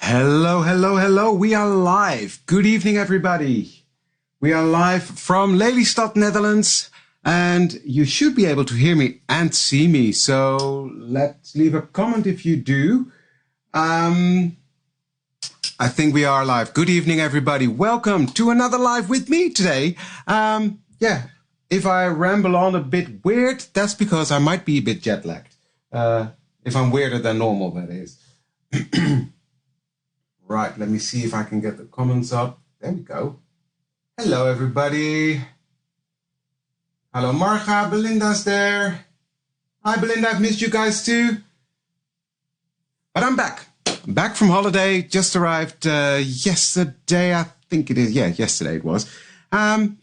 Hello, hello, hello. We are live. Good evening, everybody. We are live from Lelystad, Netherlands, and you should be able to hear me and see me. So let's leave a comment if you do. I think we are live. Good evening, everybody. Welcome to another live with me today. If I ramble on a bit weird, that's because I might be a bit jet lagged. If I'm weirder than normal, that is. Right, let me see if I can get the comments up. There we go. Hello, everybody. Hello, Marga. Belinda's there. Hi, Belinda. I've missed you guys too. But I'm back. I'm back from holiday. Just arrived yesterday, I think it is. Yeah, yesterday it was. And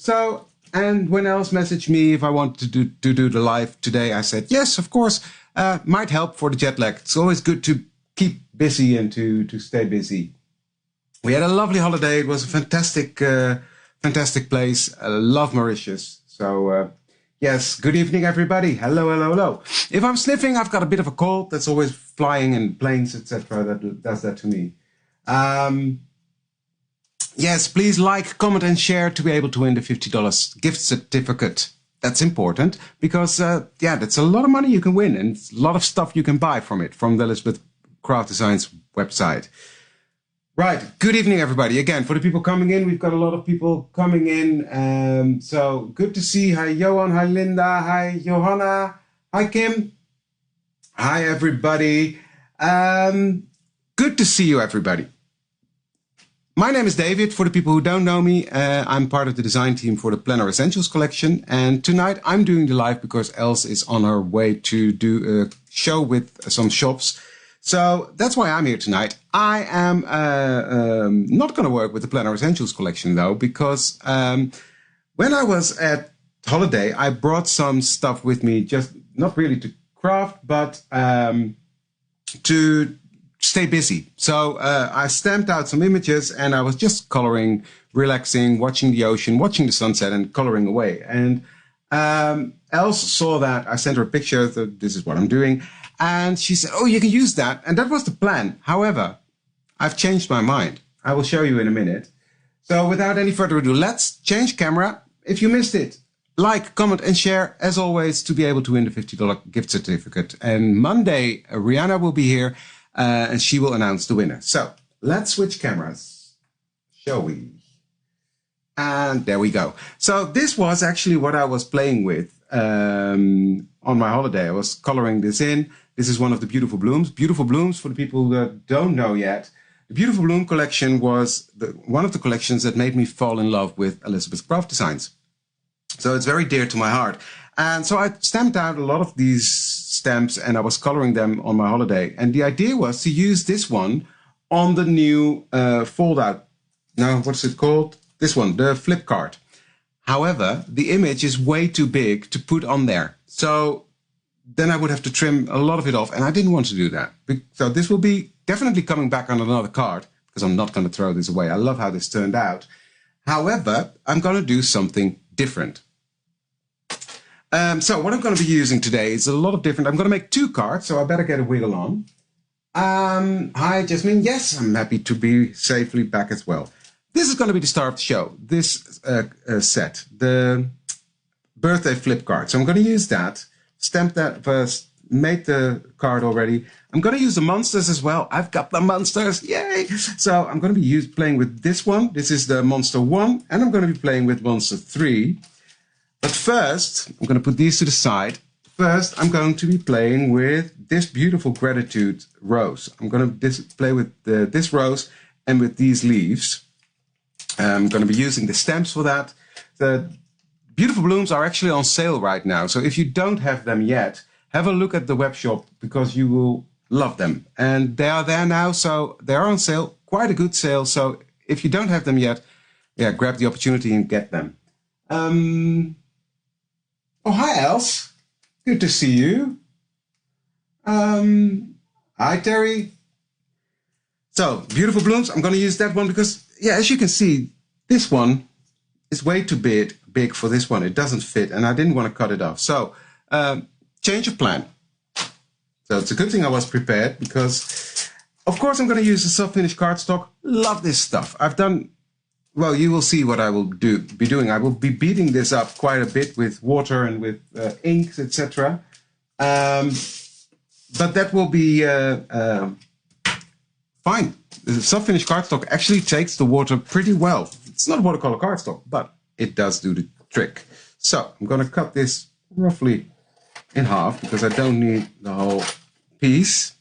when else messaged me if I wanted to do the live today, I said, yes, of course. Might help for the jet lag. It's always good to keep busy and to stay busy. We had a lovely holiday. It was a fantastic place. I love Mauritius. So, yes, good evening, everybody. Hello, hello, hello. If I'm sniffing, I've got a bit of a cold. That's always flying in planes, etc. That does that to me. Yes, please like, comment, and share to be able to win the $50 gift certificate. That's important because, that's a lot of money you can win and a lot of stuff you can buy from it, from the Elizabeth Craft Designs website. Right. Good evening, everybody. Again, for the people coming in, we've got a lot of people coming in. So good to see. Hi, Johan. Hi, Linda. Hi, Johanna. Hi, Kim. Hi, everybody. Good to see you, everybody. My name is David. For the people who don't know me, I'm part of the design team for the Planner Essentials collection. And tonight I'm doing the live because Els is on her way to do a show with some shops. So that's why I'm here tonight. I am not going to work with the Planner Essentials collection, though, because when I was at holiday, I brought some stuff with me, just not really to craft, but to stay busy. So I stamped out some images and I was just coloring, relaxing, watching the ocean, watching the sunset and coloring away. And Els saw that. I sent her a picture. This is what I'm doing. And she said, oh, you can use that. And that was the plan. However, I've changed my mind. I will show you in a minute. So without any further ado, let's change camera. If you missed it, like, comment, and share, as always, to be able to win the $50 gift certificate. And Monday, Rihanna will be here, and she will announce the winner. So let's switch cameras, shall we? And there we go. So this was actually what I was playing with on my holiday. I was coloring this in. This is one of the Beautiful Blooms. Beautiful Blooms, for the people that don't know yet, the Beautiful Bloom collection was one of the collections that made me fall in love with Elizabeth Craft Designs. So it's very dear to my heart. And so I stamped out a lot of these stamps and I was coloring them on my holiday. And the idea was to use this one on the new fold-out. Now, what's it called? This one, the flip card. However, the image is way too big to put on there. So then I would have to trim a lot of it off, and I didn't want to do that. So this will be definitely coming back on another card, because I'm not going to throw this away. I love how this turned out. However, I'm going to do something different. So what I'm going to be using today is a lot of different... I'm going to make 2 cards, so I better get a wiggle on. Hi, Jasmine. Yes, I'm happy to be safely back as well. This is going to be the star of the show, this set, the birthday flip card. So I'm going to use that, stamp that first, made the card already. I'm going to use the monsters as well. I've got the monsters, yay! So I'm going to be playing with this one. This is the Monster 1, and I'm going to be playing with Monster 3. But first, I'm going to put these to the side. First, I'm going to be playing with this beautiful Gratitude rose. I'm going to play with this rose and with these leaves. I'm going to be using the stamps for that. The Beautiful Blooms are actually on sale right now. So if you don't have them yet, have a look at the web shop because you will love them. And they are there now, so they are on sale. Quite a good sale. So if you don't have them yet, grab the opportunity and get them. Oh, hi, Els. Good to see you. Hi, Terry. So, Beautiful Blooms, I'm going to use that one because, as you can see, this one is way too big for this one. It doesn't fit, and I didn't want to cut it off. So, change of plan. So, it's a good thing I was prepared because Of course, I'm going to use the self-finished cardstock. Love this stuff. I've done, well, you will see what I will be doing. I will be beating this up quite a bit with water and with inks, etc. But that will be fine. The self-finished cardstock actually takes the water pretty well. It's not watercolor cardstock, but it does do the trick. So I'm going to cut this roughly in half because I don't need the whole piece.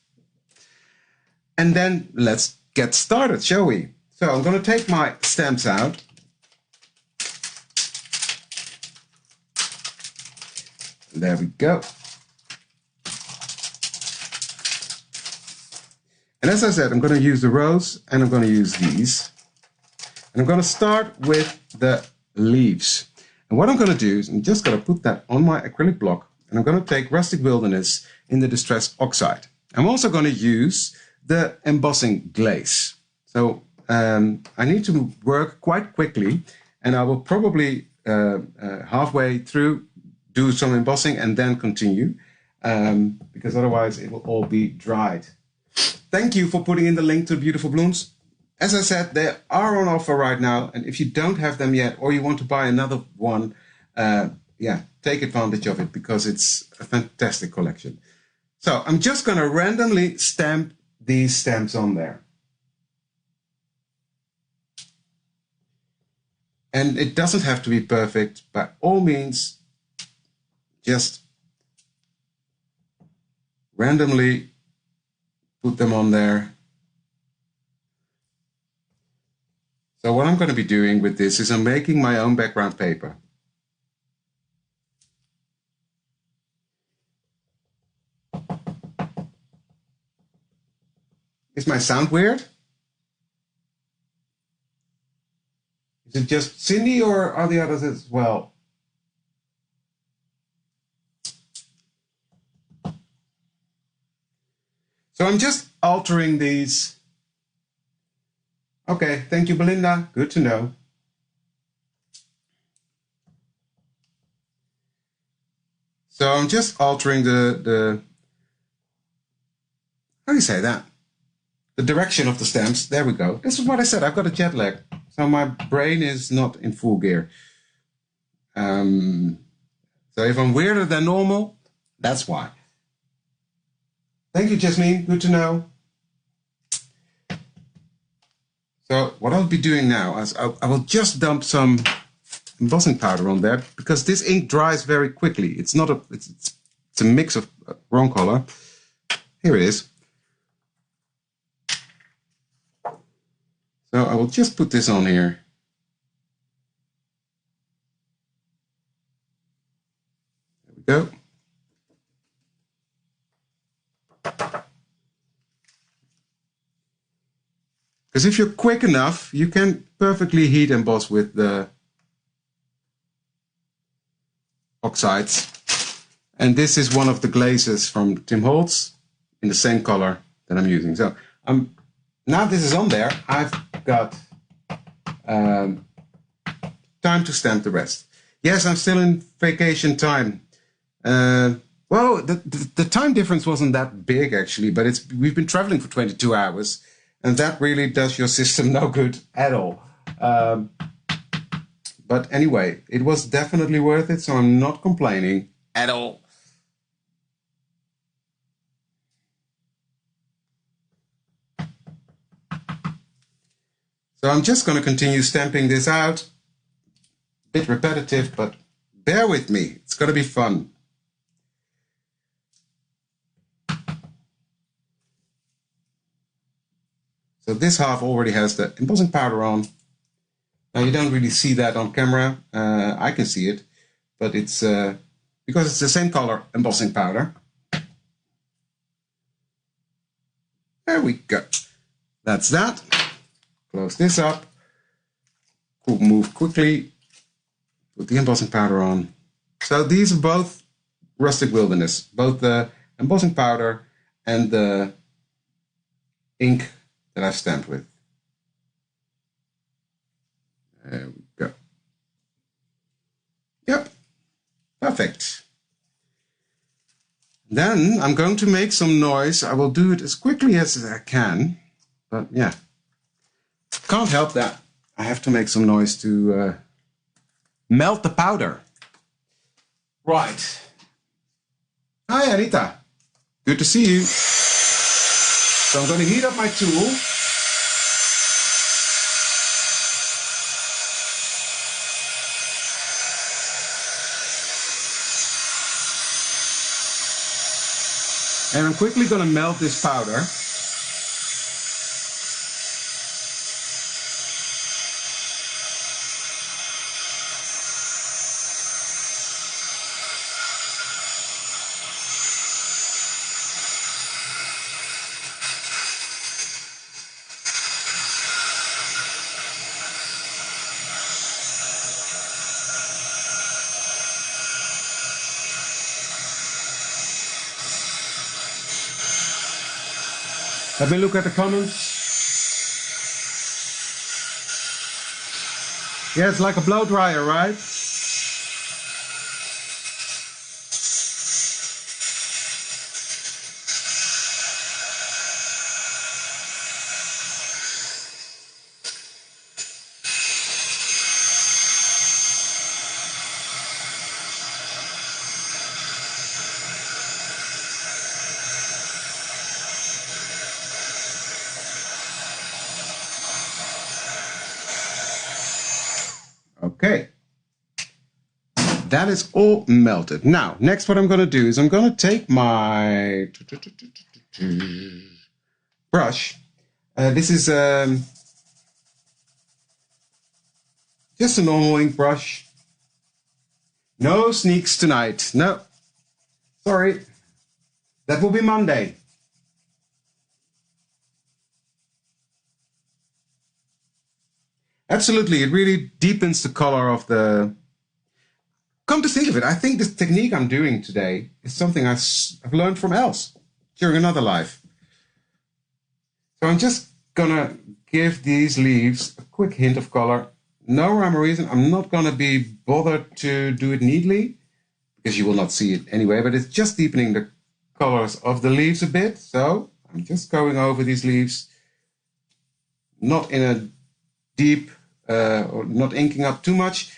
And then let's get started, shall we? So I'm going to take my stamps out. There we go. And as I said, I'm going to use the rose and I'm going to use these. And I'm going to start with the leaves. And what I'm going to do is I'm just going to put that on my acrylic block and I'm going to take Rustic Wilderness in the Distress Oxide. I'm also going to use the embossing glaze. So I need to work quite quickly and I will probably halfway through do some embossing and then continue because otherwise it will all be dried. Thank you for putting in the link to the beautiful blooms. As I said, they are on offer right now and if you don't have them yet or you want to buy another one, yeah, take advantage of it because it's a fantastic collection. So I'm just going to randomly stamp these stamps on there. And it doesn't have to be perfect. By all means, just randomly put them on there. So what I'm going to be doing with this is I'm making my own background paper. Is my sound weird? Is it just Cindy or are the others as well? So I'm just altering these. Okay, thank you, Belinda. Good to know. So I'm just altering the how do you say that? The direction of the stamps. There we go. This is what I said. I've got a jet lag. So my brain is not in full gear. So if I'm weirder than normal, that's why. Thank you, Jasmine. Good to know. So what I'll be doing now is I will just dump some embossing powder on there because this ink dries very quickly. It's not it's a mix of wrong color. Here it is. So I will just put this on here. There we go. Because if you're quick enough, you can perfectly heat emboss with the oxides. And this is one of the glazes from Tim Holtz in the same color that I'm using. So now this is on there, I've got time to stamp the rest. Yes, I'm still in vacation time. Well, the time difference wasn't that big actually, but we've been traveling for 22 hours and that really does your system no good at all. But anyway, it was definitely worth it, so I'm not complaining at all. So I'm just going to continue stamping this out. Bit repetitive, but bear with me. It's going to be fun. So this half already has the embossing powder on. Now you don't really see that on camera. I can see it, but it's because it's the same color embossing powder. There we go. That's that. Close this up. We'll move quickly. Put the embossing powder on. So these are both Rustic Wilderness, both the embossing powder and the ink that I've stamped with. There we go. Yep, perfect. Then I'm going to make some noise. I will do it as quickly as I can. But yeah, can't help that. I have to make some noise to melt the powder. Right. Hi, Anita. Good to see you. So I'm going to heat up my tool. And I'm quickly going to melt this powder. Let me look at the comments. Yeah, it's like a blow dryer, right? Okay, that is all melted. Now, next what I'm going to do is I'm going to take my brush. This is just a normal ink brush. No sneaks tonight. No, sorry. That will be Monday. Absolutely, it really deepens the color of the... Come to think of it, I think this technique I'm doing today is something I've learned from Els during another life. So I'm just gonna give these leaves a quick hint of color. No rhyme or reason. I'm not gonna be bothered to do it neatly because you will not see it anyway, but it's just deepening the colors of the leaves a bit. So I'm just going over these leaves, not in a deep, or not inking up too much.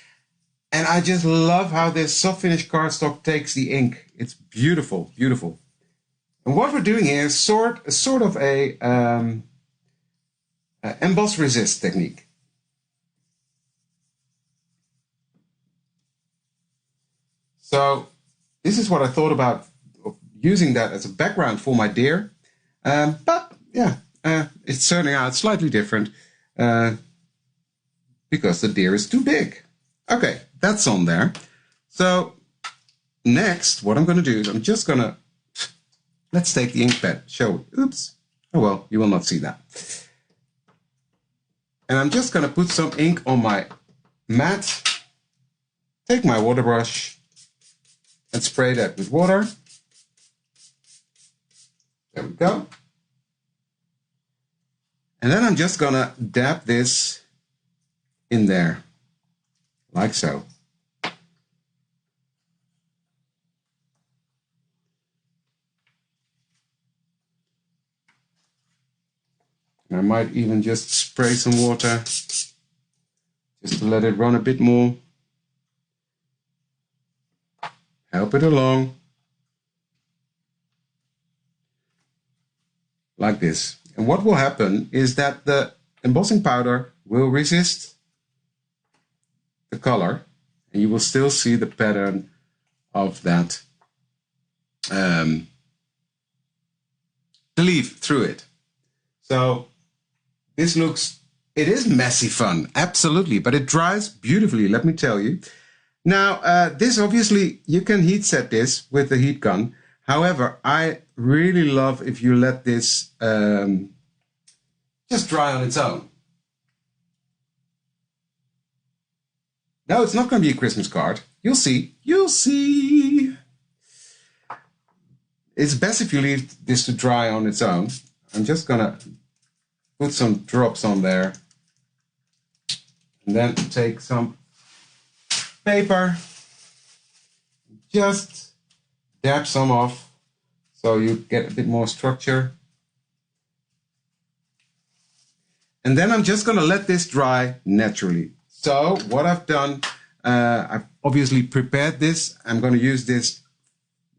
And I just love how this soft finish cardstock takes the ink. It's beautiful, beautiful. And what we're doing here is sort of a emboss resist technique. So this is what I thought about using that as a background for my deer. But yeah, it's turning out slightly different because the deer is too big. Okay, that's on there. So next, what I'm going to do is I'm just going to, let's take the ink pad. Show it. Oops. Oh well, you will not see that. And I'm just going to put some ink on my mat. Take my water brush and spray that with water. There we go. And then I'm just going to dab this in there, like so. And I might even just spray some water just to let it run a bit more. Help it along. Like this. And what will happen is that the embossing powder will resist the color, and you will still see the pattern of that, the leaf through it. So this looks, it is messy fun, absolutely, but it dries beautifully, let me tell you. Now, this obviously, you can heat set this with the heat gun. However, I really love if you let this just dry on its own. No, it's not going to be a Christmas card. You'll see. You'll see. It's best if you leave this to dry on its own. I'm just going to put some drops on there. And then take some paper. Just dab some off so you get a bit more structure. And then I'm just going to let this dry naturally. So what I've done, I've obviously prepared this. I'm going to use this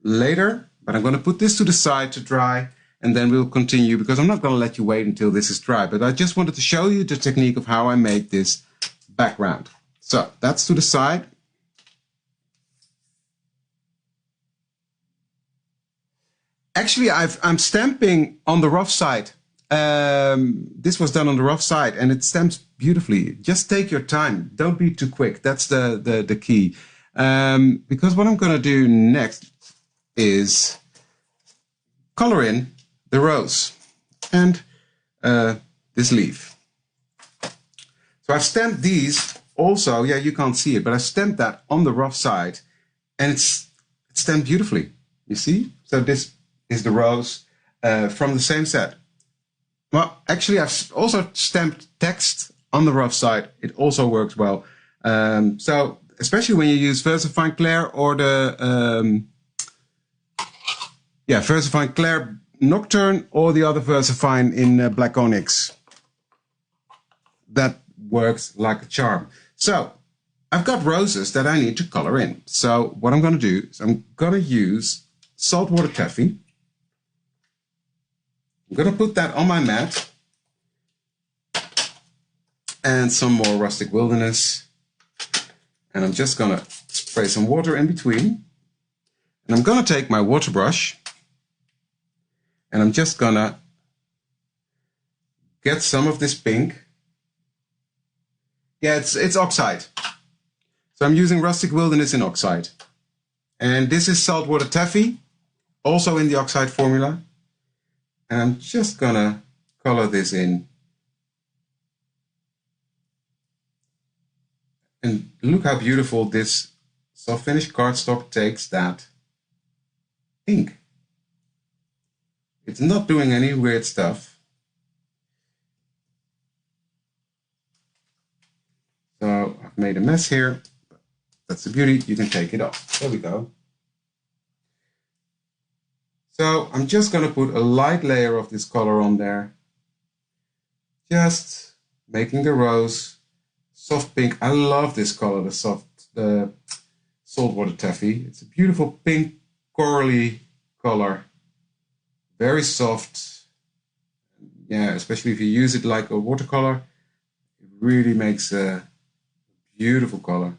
later, but I'm going to put this to the side to dry, and then we'll continue because I'm not going to let you wait until this is dry. But I just wanted to show you the technique of how I make this background. So that's to the side. Actually, I'm stamping on the rough side. This was done on the rough side and it stamps beautifully. Just take your time. Don't be too quick. That's the key. Because what I'm going to do next is color in the rose and this leaf. So I've stamped these also. Yeah, you can't see it, but I stamped that on the rough side and it's stamped beautifully. You see? So this is the rose from the same set. Well, actually, I've also stamped text on the rough side. It also works well. So, especially when you use VersaFine Clair or the VersaFine Clair Nocturne or the other VersaFine in Black Onyx. That works like a charm. So, I've got roses that I need to color in. So, what I'm going to do is I'm going to use saltwater taffy. I'm going to put that on my mat and some more Rustic Wilderness. And I'm just going to spray some water in between. And I'm going to take my water brush and I'm just going to get some of this pink. Yeah, it's oxide. So I'm using Rustic Wilderness in oxide. And this is saltwater taffy, also in the oxide formula. And I'm just gonna color this in. And look how beautiful this soft finish cardstock takes that ink. It's not doing any weird stuff. So I've made a mess here. That's the beauty, you can take it off. There we go. So I'm just going to put a light layer of this color on there. Just making the rose soft pink. I love this color, the saltwater taffy. It's a beautiful pink corally color. Very soft. Yeah, especially if you use it like a watercolor, it really makes a beautiful color.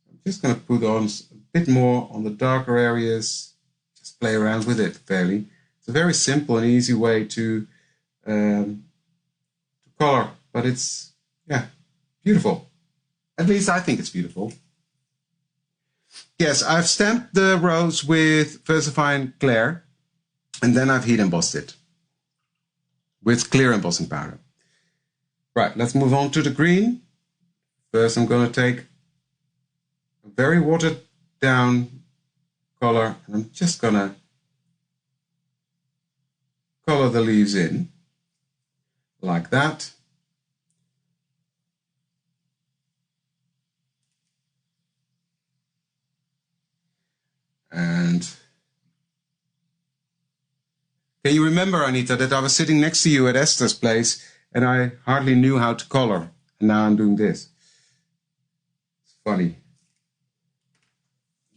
I'm just going to put on a bit more on the darker areas. Just play around with it fairly. It's a very simple and easy way to color, but it's, yeah, beautiful. At least I think it's beautiful. Yes, I've stamped the rose with VersaFine Clair, and then I've heat embossed it with clear embossing powder. Right, let's move on to the green. First, I'm going to take a very watered down color, and I'm just going to color the leaves in like that. And can you remember, Anita, that I was sitting next to you at Esther's place and I hardly knew how to color, and now I'm doing this. It's funny.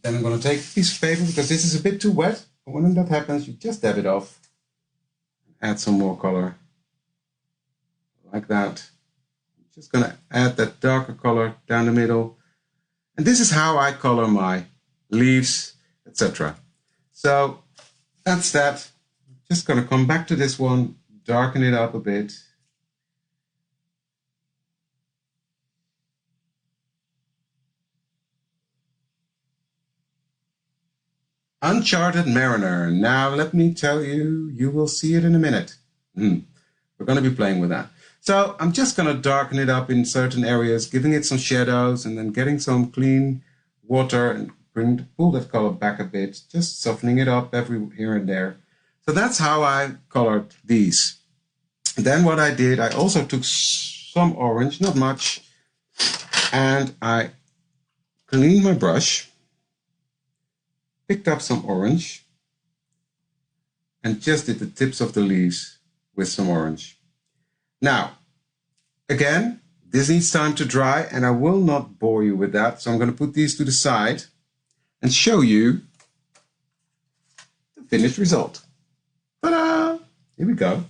Then I'm going to take a piece of paper because this is a bit too wet. But when that happens, you just dab it off. Add some more color. Like that. I'm just going to add that darker color down the middle. And this is how I color my leaves, etc. So that's that. I'm just going to come back to this one, darken it up a bit. Uncharted Mariner. Now, let me tell you, you will see it in a minute. We're going to be playing with that. So I'm just going to darken it up in certain areas, giving it some shadows, and then getting some clean water and pull that color back a bit, just softening it up here and there. So that's how I colored these. Then what I did, I also took some orange, not much, and I cleaned my brush. Picked up some orange, and just did the tips of the leaves with some orange. Now, again, this needs time to dry, and I will not bore you with that. So I'm going to put these to the side and show you the finished result. Ta-da! Here we go.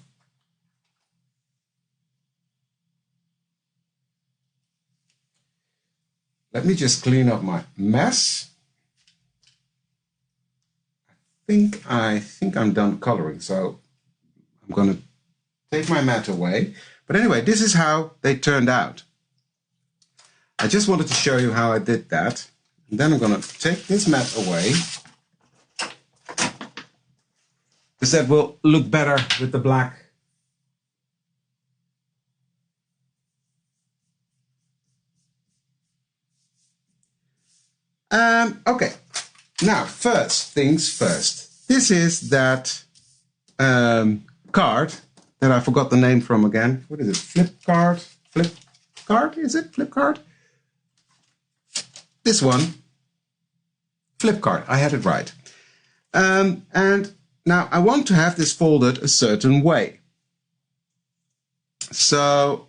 Let me just clean up my mess. I think I'm done coloring, so I'm going to take my mat away. But anyway, this is how they turned out. I just wanted to show you how I did that. And then I'm going to take this mat away, because that will look better with the black. Okay, now first things first. This is that card that I forgot the name from again. What is it? Flipkart? Flipkart? Is it Flipkart? This one. Flipkart. I had it right. And now I want to have this folded a certain way. So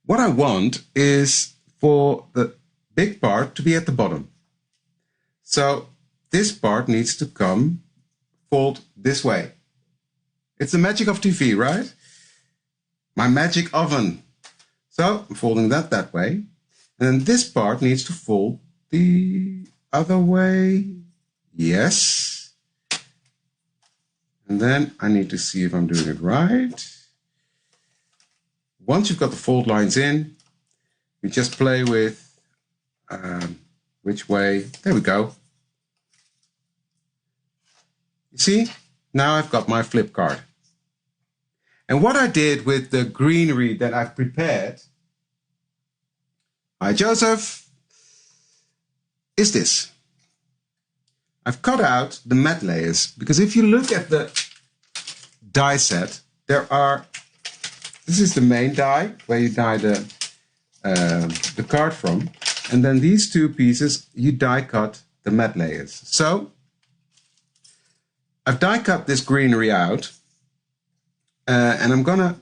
what I want is for the big part to be at the bottom. So this part needs to come fold this way. It's the magic of TV, right? My magic oven. So I'm folding that way. And then this part needs to fold the other way. Yes. And then I need to see if I'm doing it right. Once you've got the fold lines in, you just play with which way. There we go. You see? Now I've got my flip card. And what I did with the greenery that I've prepared, hi Joseph, is this. I've cut out the matte layers, because if you look at the die set, this is the main die where you die the card from, and then these two pieces you die cut the matte layers. So I've die cut this greenery out, and I'm gonna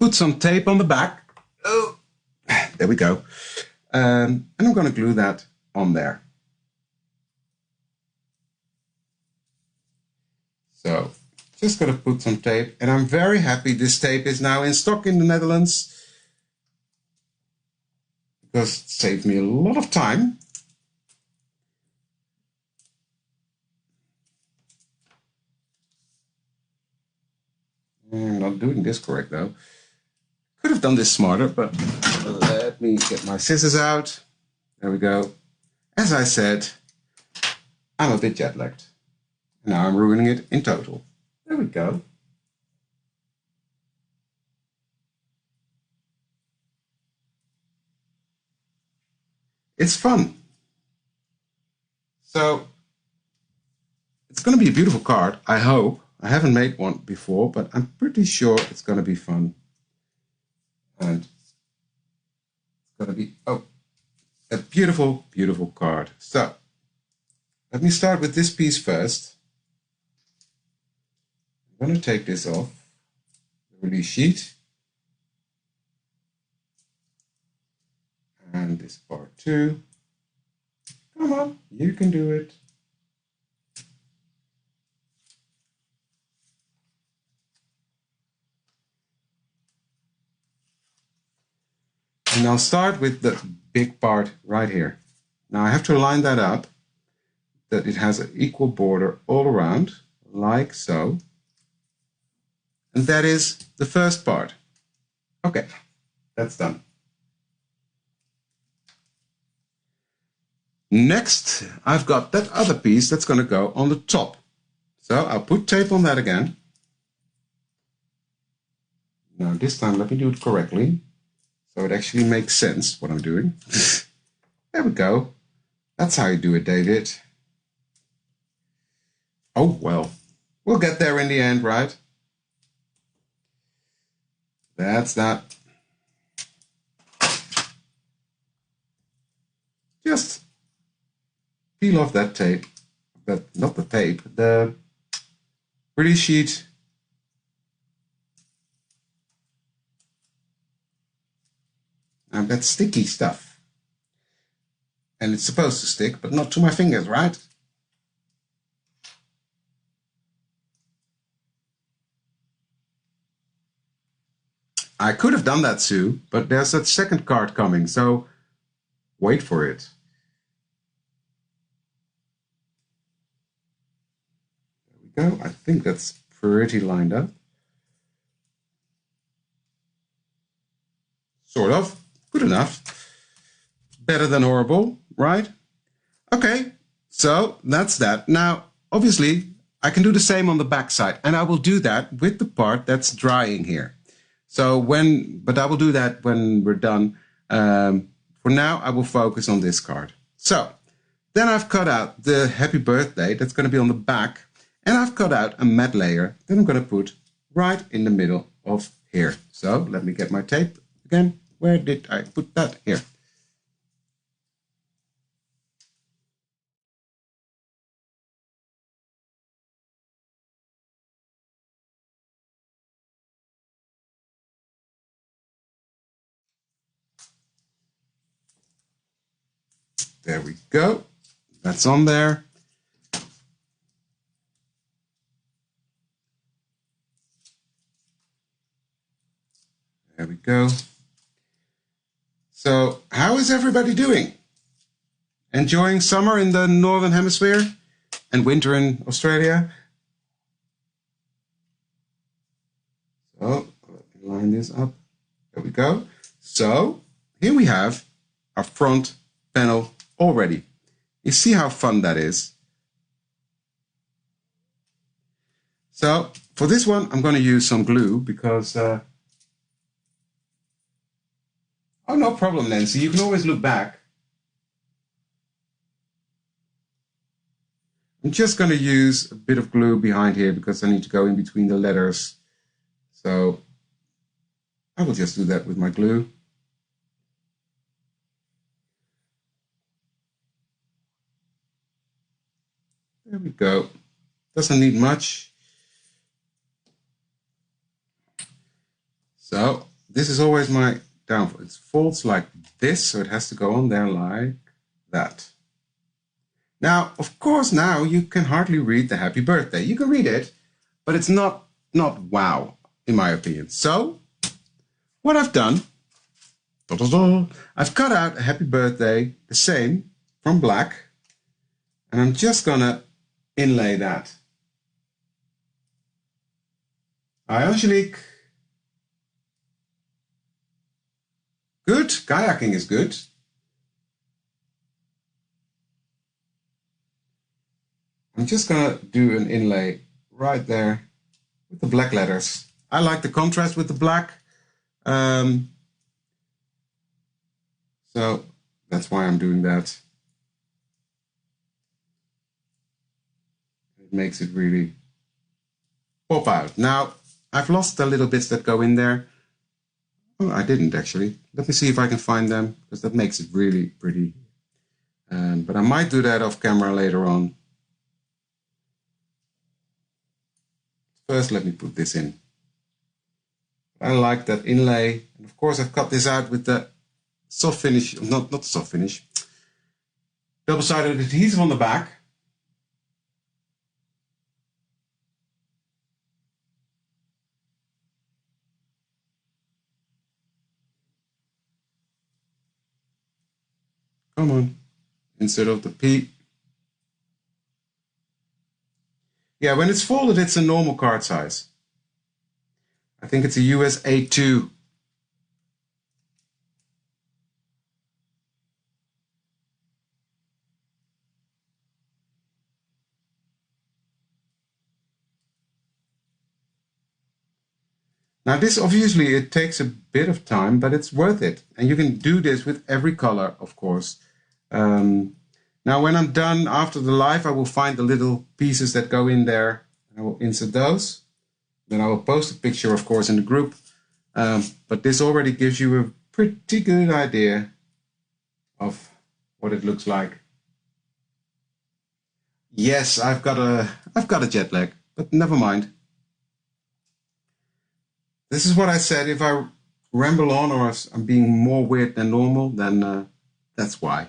put some tape on the back. Oh, there we go. And I'm gonna glue that on there. So just gonna put some tape, and I'm very happy this tape is now in stock in the Netherlands, because it saved me a lot of time. I'm not doing this correct though. Could have done this smarter, but let me get my scissors out. There we go. As I said, I'm a bit jet lagged. Now I'm ruining it in total. There we go. It's fun. So it's going to be a beautiful card, I hope. I haven't made one before, but I'm pretty sure it's going to be fun. And it's going to be, a beautiful, beautiful card. So let me start with this piece first. I'm going to take this off the release sheet. And this part too. Come on, you can do it. And I'll start with the big part right here. Now I have to line that up, that it has an equal border all around, like so. And that is the first part. Okay, that's done. Next, I've got that other piece that's going to go on the top. So I'll put tape on that again. Now this time let me do it correctly, so it actually makes sense what I'm doing. There we go. That's how you do it, David. Oh, well, we'll get there in the end, right? That's that. Just peel off that tape, not the tape, the Release sheet. Now that's sticky stuff. And it's supposed to stick, but not to my fingers, right? I could have done that, Sue, but there's that second card coming, so wait for it. There we go. I think that's pretty lined up. Sort of. Good enough. Better than horrible, right? Okay, so that's that. Now, obviously, I can do the same on the back side, and I will do that with the part that's drying here. So but I will do that when we're done. For now, I will focus on this card. So then I've cut out the happy birthday that's going to be on the back, and I've cut out a matte layer that I'm going to put right in the middle of here. So let me get my tape again. Where did I put that? Here. There we go. That's on there. There we go. So, how is everybody doing? Enjoying summer in the Northern Hemisphere and winter in Australia? So, let me line this up. There we go. So, here we have our front panel already. You see how fun that is? So, for this one, I'm going to use some glue because... oh, no problem, Nancy. You can always look back. I'm just going to use a bit of glue behind here because I need to go in between the letters. So I will just do that with my glue. There we go. Doesn't need much. So this is always my downfall. It folds like this, so it has to go on there like that. Now, of course, now you can hardly read the happy birthday. You can read it, but it's not wow, in my opinion. So, what I've done, I've cut out a happy birthday, the same, from black, and I'm just gonna inlay that. Hi, Angelique. Good, kayaking is good. I'm just going to do an inlay right there with the black letters. I like the contrast with the black. So that's why I'm doing that. It makes it really pop out. Now, I've lost the little bits that go in there. Oh, I didn't actually. Let me see if I can find them, because that makes it really pretty. But I might do that off camera later on. First, let me put this in. I like that inlay. And of course, I've cut this out with the soft finish, not soft finish, double-sided adhesive on the back. Come on, instead of the P. Yeah, when it's folded, it's a normal card size. I think it's a US A2. Now this obviously it takes a bit of time, but it's worth it. And you can do this with every color, of course. Now when I'm done after the live, I will find the little pieces that go in there. I will insert those. Then I will post a picture, of course, in the group. But this already gives you a pretty good idea of what it looks like. Yes, I've got a jet lag, but never mind. This is what I said. If I ramble on or I'm being more weird than normal, then that's why.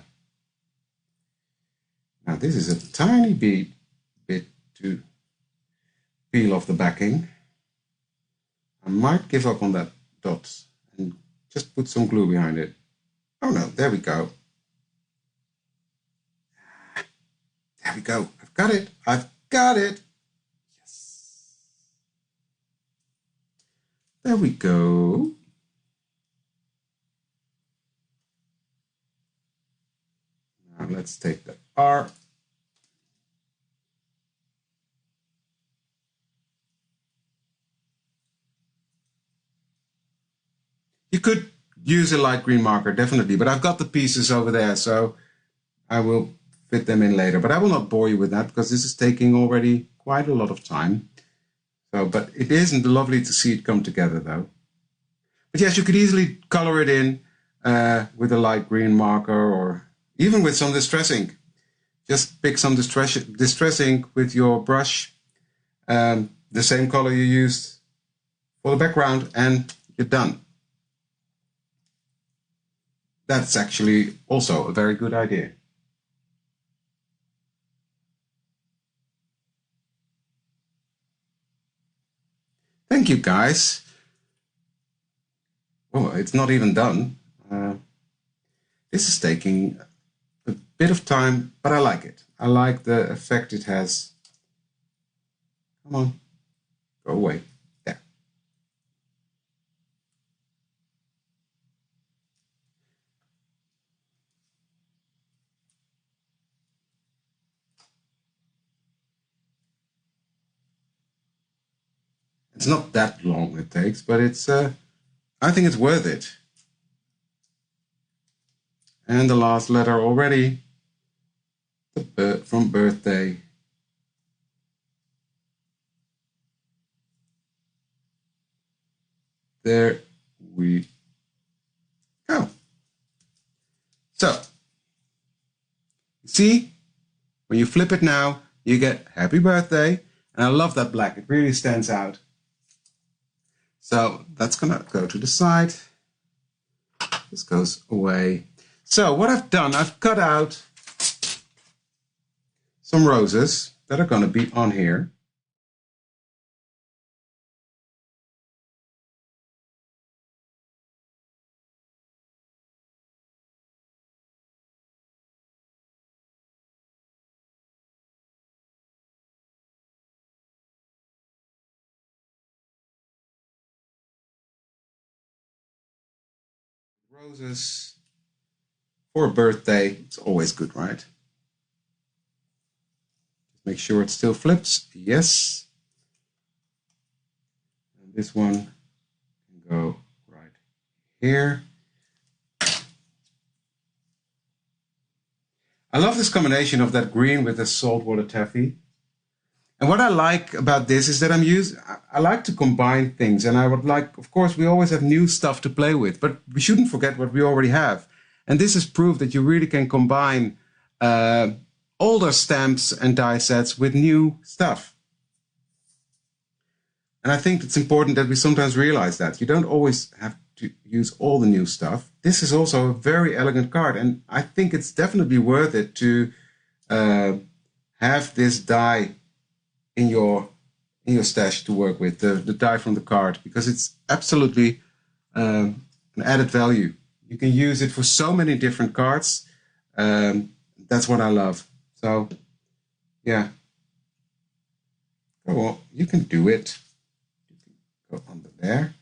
Now this is a tiny bit to peel off the backing. I might give up on that dot and just put some glue behind it. Oh no, there we go. There we go. I've got it. I've got it. Yes. There we go. Now let's take the R. You could use a light green marker, definitely, but I've got the pieces over there, so I will fit them in later. But I will not bore you with that because this is taking already quite a lot of time. So, but it isn't lovely to see it come together, though. But yes, you could easily color it in with a light green marker or even with some distress ink. Just pick some distress ink with your brush, the same color you used for the background, and you're done. That's actually also a very good idea. Thank you, guys. Oh, it's not even done. This is taking a bit of time, but I like it. I like the effect it has. Come on, go away. There. It's not that long it takes, but it's. I think it's worth it. And the last letter already, from birthday. There we go. So, see, when you flip it now, you get happy birthday. And I love that black, it really stands out. So that's gonna go to the side. This goes away. So what I've done, I've cut out some roses that are gonna be on here. Roses for a birthday, it's always good, right? Make sure it still flips, yes. And this one can go right here. I love this combination of that green with the saltwater taffy. And what I like about this is that I like to combine things, and I would like, of course, we always have new stuff to play with, but we shouldn't forget what we already have. And this is proof that you really can combine older stamps and die sets with new stuff. And I think it's important that we sometimes realize that you don't always have to use all the new stuff. This is also a very elegant card, and I think it's definitely worth it to have this die in your stash to work with, the die from the card, because it's absolutely an added value. You can use it for so many different cards. That's what I love. So, yeah. Go on, you can do it. You can go under there.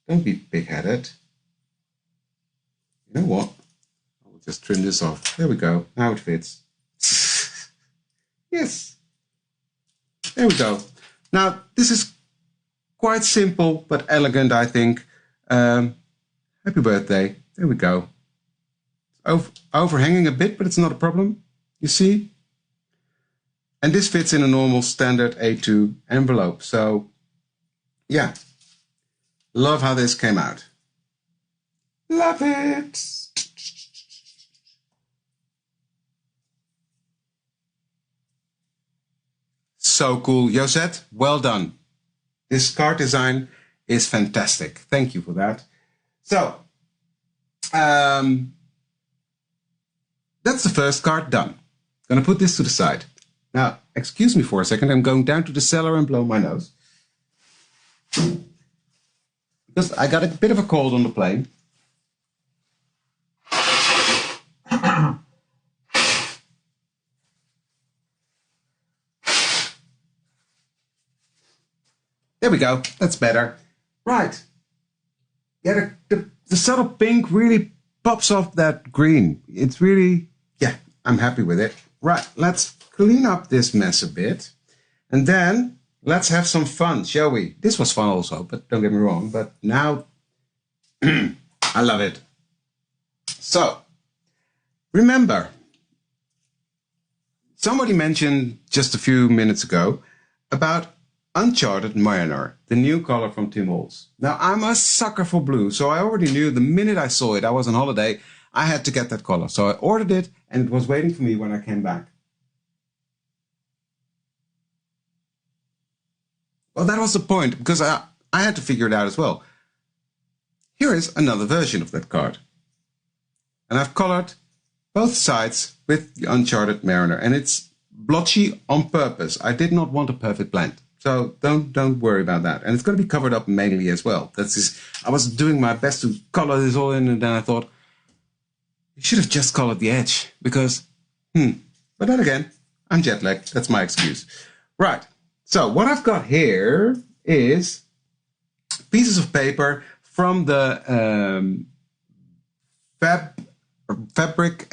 Don't be big-headed. You know what? I'll just trim this off. There we go. Now it fits. Yes. There we go. Now, this is quite simple but elegant, I think. Happy birthday. There we go. Overhanging a bit, but it's not a problem. You see? And this fits in a normal standard A2 envelope. So, yeah. Love how this came out. Love it. so cool. Josette, well done. This card design is fantastic. Thank you for that. So, that's the first card done. Gonna put this to the side. Now, excuse me for a second. I'm going down to the cellar and blow my nose. Because I got a bit of a cold on the plane. There we go. That's better. Right. Yeah, the subtle pink really pops off that green. It's really, yeah, I'm happy with it. Right, let's clean up this mess a bit. And then let's have some fun, shall we? This was fun also, but don't get me wrong. But now, I love it. So, remember, somebody mentioned just a few minutes ago about Uncharted Mariner, the new color from Tim Holtz. Now, I'm a sucker for blue, so I already knew the minute I saw it, I was on holiday, I had to get that color. So I ordered it, and it was waiting for me when I came back. Well, that was the point, because I had to figure it out as well. Here is another version of that card. And I've colored both sides with the Uncharted Mariner, and it's blotchy on purpose. I did not want a perfect blend. So don't worry about that. And it's going to be covered up mainly as well. I was doing my best to color this all in, and then I thought, you should have just colored the edge, because, But then again, I'm jet lagged. That's my excuse. Right. So what I've got here is pieces of paper from the Fabrick.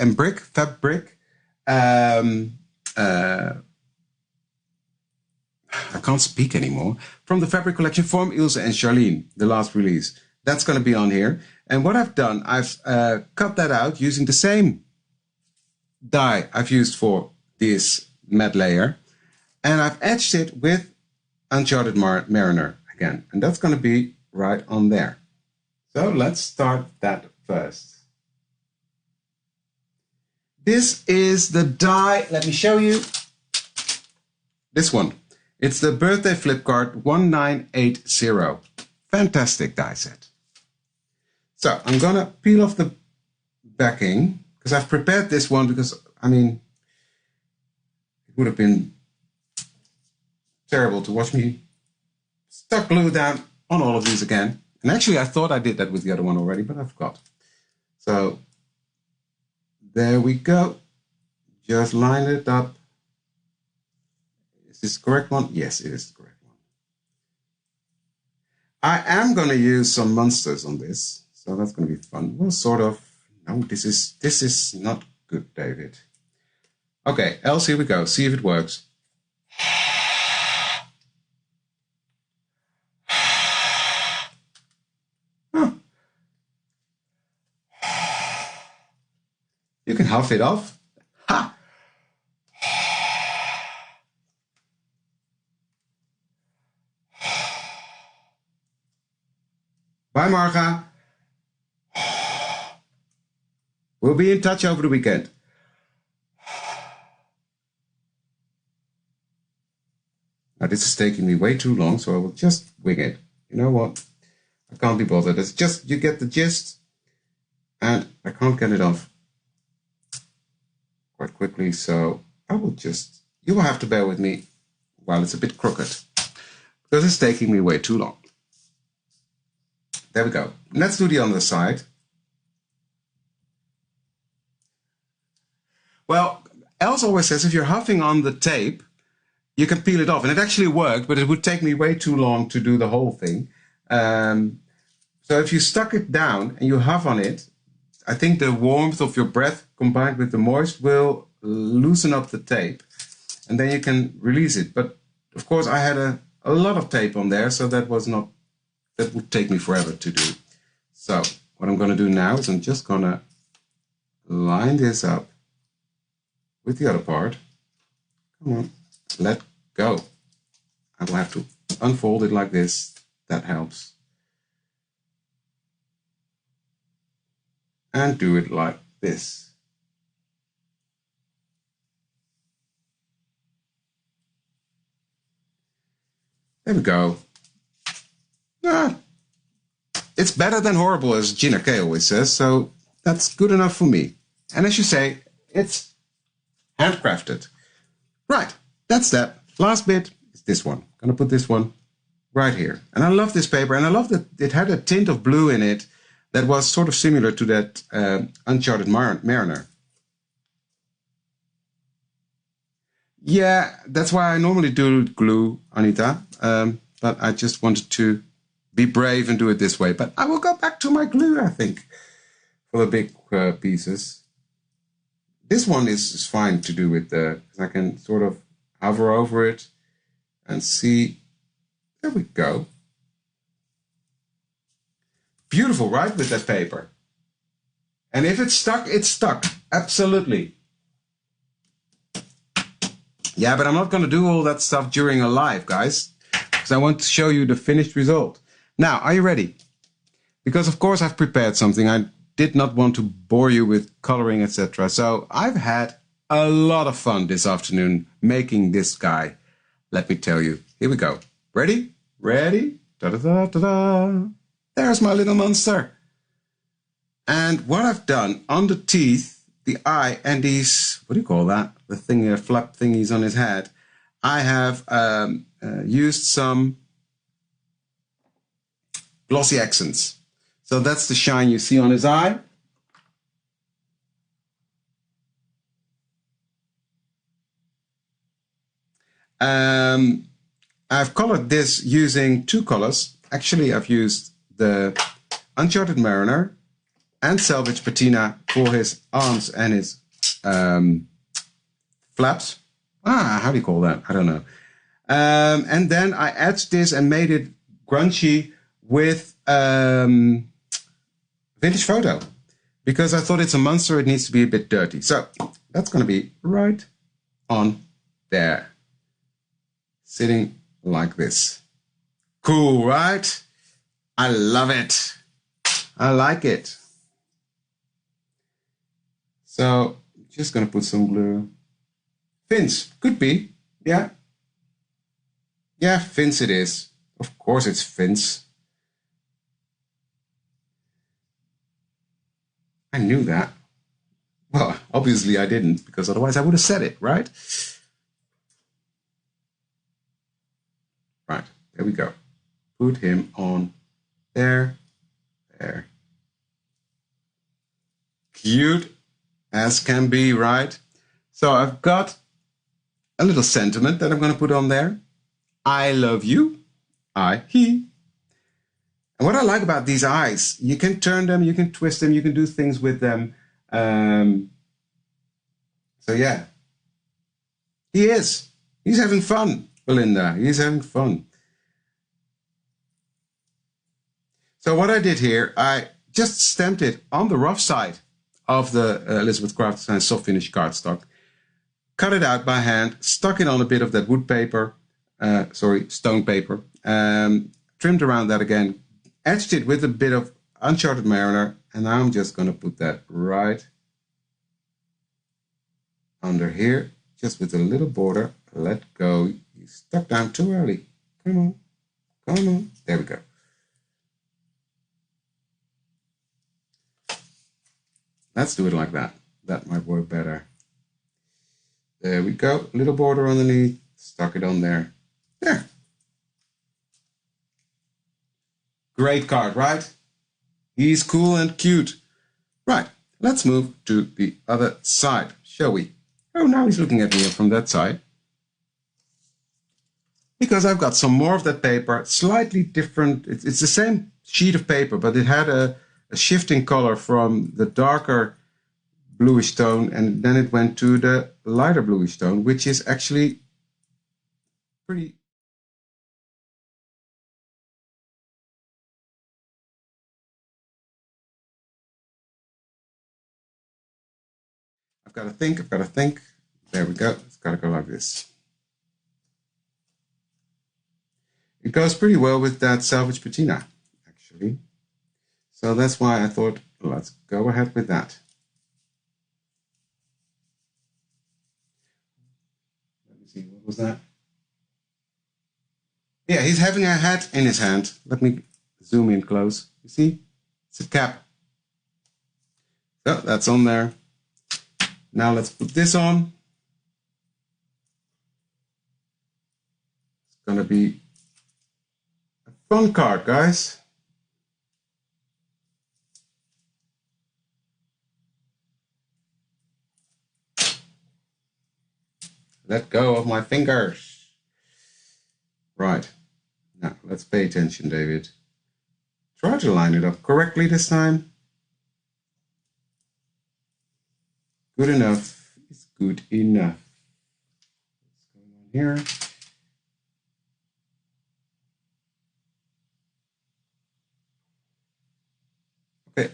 I can't speak anymore. From the Fabric collection from Ilse and Charlene, the last release. That's going to be on here. And what I've done, I've cut that out using the same die I've used for this matte layer. And I've etched it with Uncharted Mariner again. And that's going to be right on there. So let's start that first. This is the die. Let me show you. This one. It's the birthday flip card 1980. Fantastic die set. So I'm going to peel off the backing because I've prepared this one because, I mean, it would have been terrible to watch me stuck glue down on all of these again. And actually, I thought I did that with the other one already, but I forgot. So there we go. Just line it up. Is this the correct one? Yes, it is the correct one. I am going to use some monsters on this, so that's going to be fun. Well, sort of. No, this is not good, David. Okay, else here we go. See if it works. Huh. You can huff it off. Ha! Bye, Marga. We'll be in touch over the weekend. Now, this is taking me way too long, so I will just wing it. You know what? I can't be bothered. It's just, you get the gist, and I can't get it off quite quickly, so I will just, you will have to bear with me while it's a bit crooked, because it's taking me way too long. There we go. Let's do the other side. Well, Els always says if you're huffing on the tape, you can peel it off. And it actually worked, but it would take me way too long to do the whole thing. So if you stuck it down and you huff on it, I think the warmth of your breath combined with the moist will loosen up the tape. And then you can release it. But of course, I had a lot of tape on there, so that would take me forever to do. So what I'm going to do now is I'm just going to line this up with the other part. Come on, let go. I will have to unfold it like this. That helps. And do it like this. There we go. Ah, it's better than horrible, as Gina K always says, so that's good enough for me. And as you say, it's handcrafted. Right, that's that. Last bit is this one. I'm gonna put this one right here. And I love this paper, and I love that it had a tint of blue in it that was sort of similar to that Uncharted Mariner. Yeah, that's why I normally do glue, Anita. But I just wanted to be brave and do it this way. But I will go back to my glue, I think, for the big pieces. This one is fine to do with the, because I can sort of hover over it and see. There we go. Beautiful, right, with that paper. And if it's stuck, it's stuck. Absolutely. Yeah, but I'm not going to do all that stuff during a live, guys, because I want to show you the finished result. Now, are you ready? Because, of course, I've prepared something. I did not want to bore you with coloring, etc. So I've had a lot of fun this afternoon making this guy. Let me tell you. Here we go. Ready? Ready? Da-da-da-da-da. There's my little monster. And what I've done on the teeth, the eye, and these, what do you call that? The thing, flap thingies on his head. I have used some glossy accents. So that's the shine you see on his eye. I've colored this using two colors. Actually, I've used the Uncharted Mariner and Salvage Patina for his arms and his flaps. How do you call that? I don't know. And then I etched this and made it grungy with Vintage Photo. Because I thought it's a monster, it needs to be a bit dirty. So that's going to be right on there. Sitting like this. Cool, right? I love it. I like it. So, just going to put some glue. Fins, could be, yeah. Yeah, fins it is. Of course it's fins. I knew that. Well, obviously I didn't, because otherwise I would have said it, right? Right, there we go. Put him on there, there. Cute as can be, right? So I've got a little sentiment that I'm going to put on there. I love you, he. And what I like about these eyes, you can turn them, you can twist them, you can do things with them. So yeah, he is. He's having fun, Belinda. He's having fun. So what I did here, I just stamped it on the rough side of the Elizabeth Craft Design soft finish cardstock, cut it out by hand, stuck it on a bit of that wood paper, stone paper, trimmed around that again, etched it with a bit of Uncharted Mariner, and now I'm just going to put that right under here, just with a little border. Let go. You stuck down too early. Come on. Come on. There we go. Let's do it like that. That might work better. There we go. Little border underneath. Stuck it on there. There. Great card, right? He's cool and cute. Right. Let's move to the other side, shall we? Oh, now he's looking at me from that side. Because I've got some more of that paper, slightly different. It's the same sheet of paper, but it had a shifting color from the darker bluish tone, and then it went to the lighter bluish tone, which is actually pretty... I've got to think. There we go. It's got to go like this. It goes pretty well with that Salvage Patina, actually. So that's why I thought, let's go ahead with that. Let me see, what was that? Yeah, he's having a hat in his hand. Let me zoom in close. You see? It's a cap. So that's on there. Now let's put this on. It's gonna be a fun card, guys. Let go of my fingers. Right. Now let's pay attention, David. Try to line it up correctly this time. Good enough is good enough. What's going on here? Okay,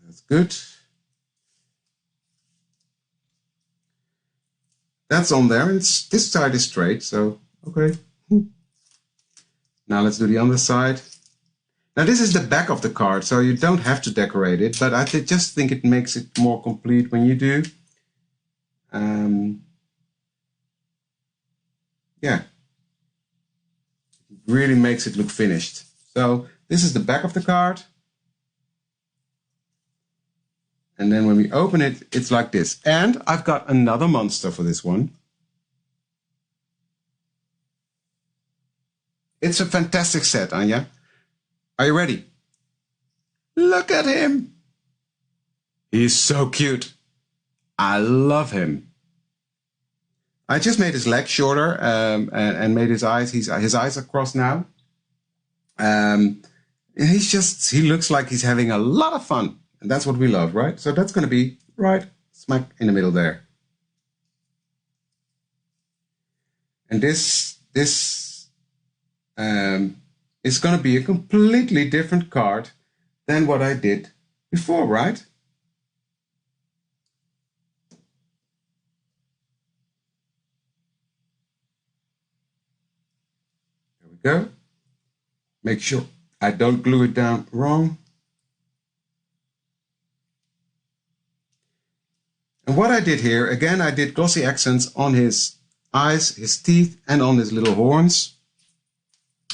that's good. That's on there, and this side is straight, so okay. Now let's do the other side. Now this is the back of the card, so you don't have to decorate it, but I just think it makes it more complete when you do. Yeah, it really makes it look finished. So this is the back of the card. And then when we open it, it's like this. And I've got another monster for this one. It's a fantastic set, Anja. Are you ready? Look at him. He's so cute. I love him. I just made his legs shorter and made his eyes. His eyes are crossed now. He looks like he's having a lot of fun. And that's what we love, right? So that's going to be right smack in the middle there. And this is going to be a completely different card than what I did before, right? There we go. Make sure I don't glue it down wrong. And what I did here, again, I did glossy accents on his eyes, his teeth, and on his little horns.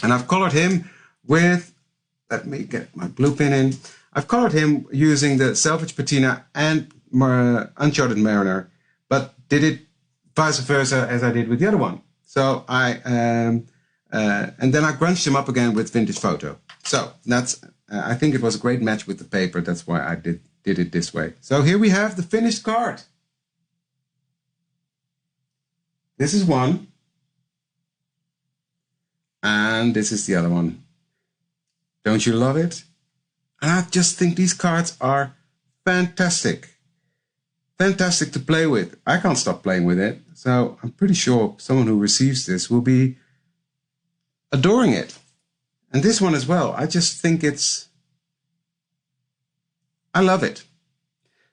And I've colored him with, let me get my blue pen in. I've colored him using the Selvedge Patina and Uncharted Mariner, but did it vice versa as I did with the other one. So and then I grunched him up again with Vintage Photo. So that's, I think it was a great match with the paper. That's why I did it this way. So here we have the finished card. This is one. And this is the other one. Don't you love it? And I just think these cards are fantastic. Fantastic to play with. I can't stop playing with it. So I'm pretty sure someone who receives this will be adoring it. And this one as well. I just think I love it.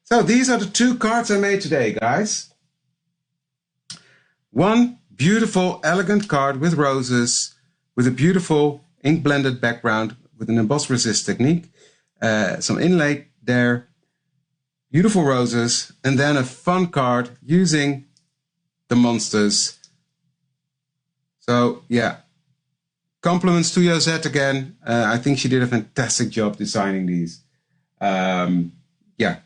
So these are the two cards I made today, guys. One beautiful, elegant card with roses, with a beautiful ink blended background with an emboss resist technique, some inlay there, beautiful roses, and then a fun card using the monsters. So yeah, compliments to Josette again. I think she did a fantastic job designing these. Yeah,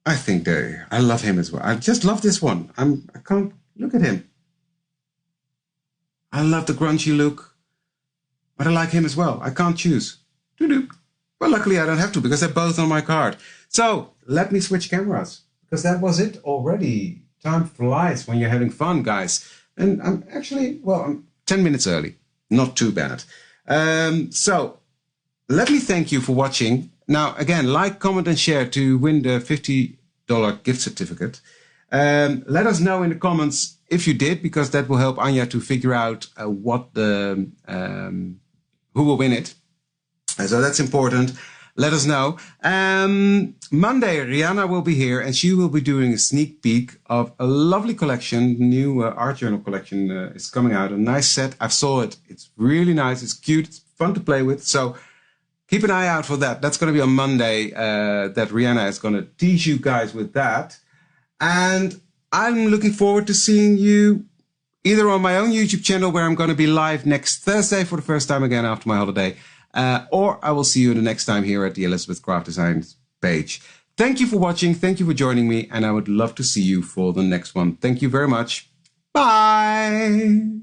I think I love him as well. I just love this one. I can't look at him. I love the grungy look, but I like him as well. I can't choose. Doo-doo. Well, luckily I don't have to because they're both on my card. So let me switch cameras because that was it already. Time flies when you're having fun, guys. And I'm 10 minutes early. Not too bad. So let me thank you for watching. Now, again, like, comment, and share to win the $50 gift certificate. Let us know in the comments if you did, because that will help Anja to figure out who will win it. So that's important. Let us know. Monday, Rihanna will be here, and she will be doing a sneak peek of a lovely collection. New art journal collection is coming out. A nice set. I saw it. It's really nice. It's cute. It's fun to play with. So keep an eye out for that. That's going to be on Monday that Rihanna is going to tease you guys with that. And I'm looking forward to seeing you either on my own YouTube channel, where I'm going to be live next Thursday for the first time again after my holiday, or I will see you the next time here at the Elizabeth Craft Designs page. Thank you for watching. Thank you for joining me. And I would love to see you for the next one. Thank you very much. Bye.